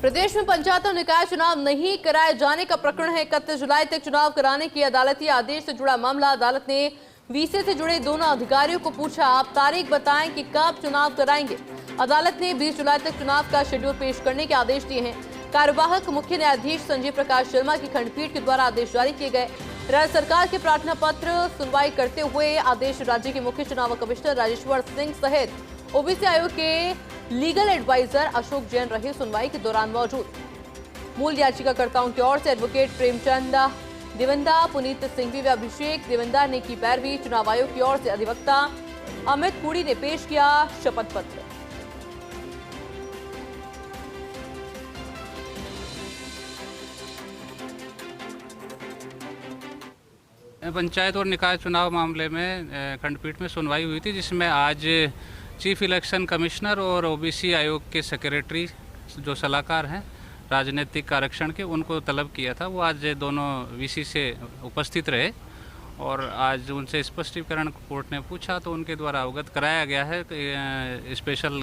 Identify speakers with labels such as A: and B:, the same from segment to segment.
A: प्रदेश में पंचायत और निकाय चुनाव नहीं कराए जाने का प्रकरण है। 31 जुलाई तक चुनाव कराने की अदालती आदेश से जुड़ा मामला। अदालत ने वीसी से जुड़े दोनों अधिकारियों को पूछा, आप तारीख बताएं कि कब चुनाव कराएंगे। अदालत ने 20 जुलाई तक चुनाव का शेड्यूल पेश करने के आदेश दिए हैं। कार्यवाहक मुख्य न्यायाधीश संजय प्रकाश शर्मा की खंडपीठ के द्वारा आदेश जारी किए गए। राज्य सरकार के प्रार्थना पत्र सुनवाई करते हुए आदेश राज्य के मुख्य चुनाव कमिश्नर राजेश्वर सिंह सहित ओबीसी आयोग के लीगल एडवाइजर अशोक जैन रहे सुनवाई के दौरान मौजूद। मूल याचिकाकर्ताओं की ओर से एडवोकेट प्रेमचंद देवंदा, पुनीत सिंघवी व अभिषेक देवंदा ने की पैरवी। चुनाव आयोग की ओर से अधिवक्ता अमित पुरी ने पेश किया शपथ पत्र।
B: पंचायत और निकाय चुनाव मामले में खंडपीठ में सुनवाई हुई थी, जिसमें आज चीफ इलेक्शन कमिश्नर और ओबीसी आयोग के सेक्रेटरी जो सलाहकार हैं राजनीतिक आरक्षण के, उनको तलब किया था। वो आज दोनों वीसी से उपस्थित रहे और आज उनसे स्पष्टीकरण कोर्ट ने पूछा तो उनके द्वारा अवगत कराया गया है। स्पेशल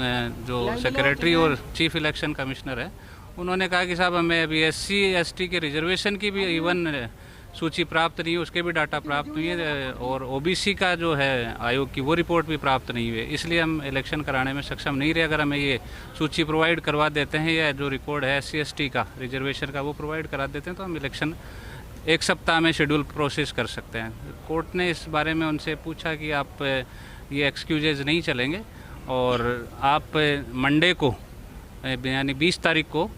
B: जो सेक्रेटरी और चीफ इलेक्शन कमिश्नर है, उन्होंने कहा कि साहब हमें अभी SC ST के रिजर्वेशन की भी इवन सूची प्राप्त नहीं है, उसके भी डाटा प्राप्त नहीं है, और ओबीसी का जो है आयोग की वो रिपोर्ट भी प्राप्त नहीं हुई है, इसलिए हम इलेक्शन कराने में सक्षम नहीं रहे। अगर हमें ये सूची प्रोवाइड करवा देते हैं या जो रिकॉर्ड है SC ST का रिजर्वेशन का वो प्रोवाइड करा देते हैं तो हम इलेक्शन एक सप्ताह में शेड्यूल प्रोसेस कर सकते हैं। कोर्ट ने इस बारे में उनसे पूछा कि आप ये एक्सक्यूजेज नहीं चलेंगे और आप मंडे को यानी 20 तारीख को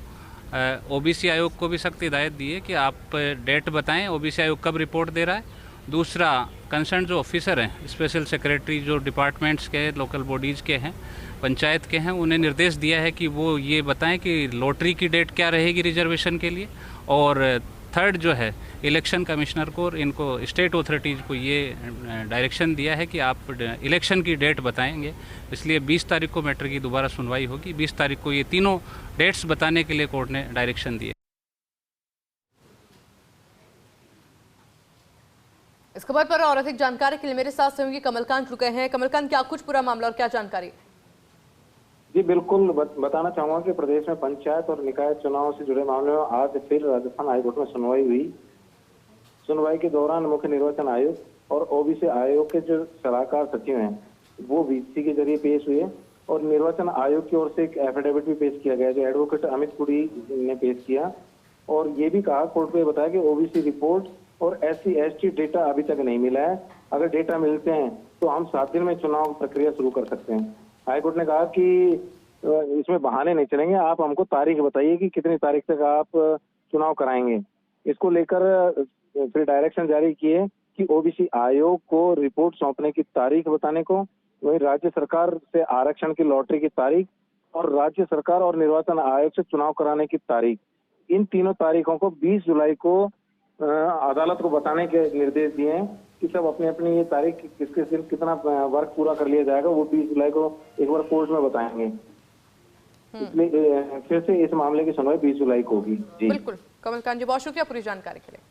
B: ओबीसी आयोग को भी सख्त हिदायत दी है कि आप डेट बताएं ओबीसी आयोग कब रिपोर्ट दे रहा है। दूसरा, कंसर्न जो ऑफिसर हैं, स्पेशल सेक्रेटरी जो डिपार्टमेंट्स के लोकल बॉडीज़ के हैं, पंचायत के हैं, उन्हें निर्देश दिया है कि वो ये बताएं कि लॉटरी की डेट क्या रहेगी रिजर्वेशन के लिए। और थर्ड जो है इलेक्शन कमिश्नर को और इनको स्टेट अथॉरिटीज़ को ये डायरेक्शन दिया है कि आप इलेक्शन की डेट बताएंगे। इसलिए 20 तारीख को मैटर की दोबारा सुनवाई होगी। 20 तारीख को ये तीनों डेट्स बताने के लिए कोर्ट ने डायरेक्शन दिए।
A: इस खबर पर और अधिक जानकारी के लिए मेरे साथ सहयोगी कमलकांत जुड़ गए हैं। कमलकांत, क्या कुछ पूरा मामला और क्या जानकारी?
C: जी बिल्कुल, बताना चाहूंगा कि प्रदेश में पंचायत और निकाय चुनाव से जुड़े मामले में आज फिर राजस्थान हाईकोर्ट में सुनवाई हुई। सुनवाई के दौरान मुख्य निर्वाचन आयोग और ओबीसी आयोग के जो सलाहकार सचिव हैं वो वीसी के जरिए पेश हुए और निर्वाचन आयोग की ओर से एक एफिडेविट भी पेश किया गया जो एडवोकेट अमित पुरी ने पेश किया। और ये भी कहा, कोर्ट को बताया कि ओबीसी रिपोर्ट और SC ST डेटा अभी तक नहीं मिला है। अगर डेटा मिलते हैं तो हम 7 दिन में चुनाव प्रक्रिया शुरू कर सकते हैं। हाईकोर्ट ने कहा कि इसमें बहाने नहीं चलेंगे, आप हमको तारीख बताइए कि कितनी तारीख तक आप चुनाव कराएंगे। इसको लेकर फिर डायरेक्शन जारी किए कि ओबीसी आयोग को रिपोर्ट सौंपने की तारीख बताने को, वही राज्य सरकार से आरक्षण की लॉटरी की तारीख और राज्य सरकार और निर्वाचन आयोग से चुनाव कराने की तारीख, इन तीनों तारीखों को 20 जुलाई को अदालत को बताने के निर्देश दिए हैं कि सब अपनी अपनी ये तारीख किस किस दिन कितना वर्क पूरा कर लिया जाएगा वो 20 जुलाई को एक बार कोर्ट में बताएंगे। इसलिए फिर से इस मामले की सुनवाई 20 जुलाई को होगी। जी
A: बिल्कुल कमलकांत जी, बहुत शुक्रिया पूरी जानकारी के लिए।